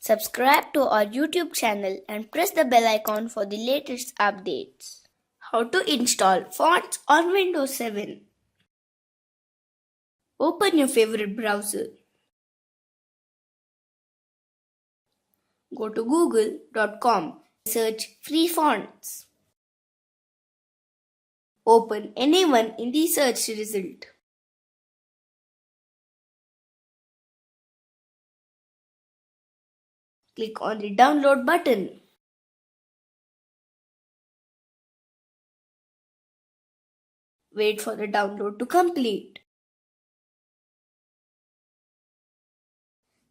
Subscribe to our YouTube channel and press the bell icon for the latest updates. How to install fonts on Windows 7. Open your favorite browser. Go to google.com. Search free fonts. Open any one in the search result. Click on the download button. Wait for the download to complete.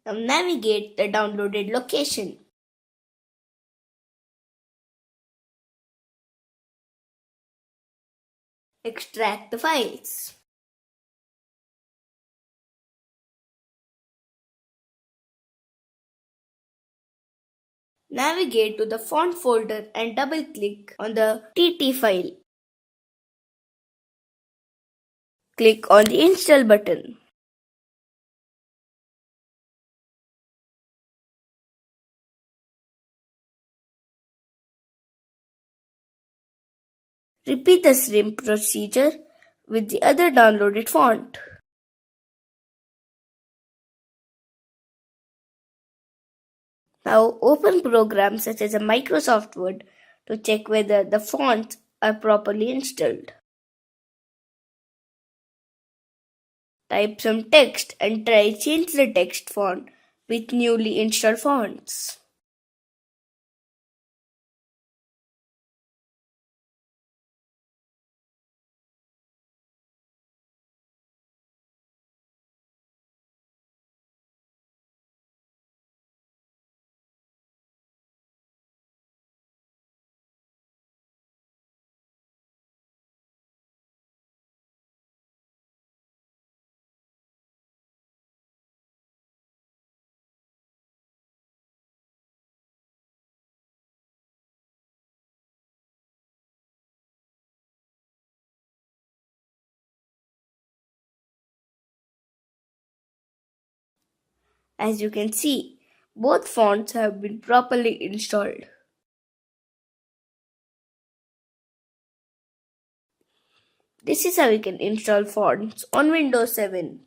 Now navigate the downloaded location. Extract the files. Navigate to the font folder and double-click on the TT file. Click on the install button. Repeat the same procedure with the other downloaded font. Now open programs such as a Microsoft Word to check whether the fonts are properly installed. Type some text and try change the text font with newly installed fonts. As you can see, both fonts have been properly installed. This is how you can install fonts on Windows 7.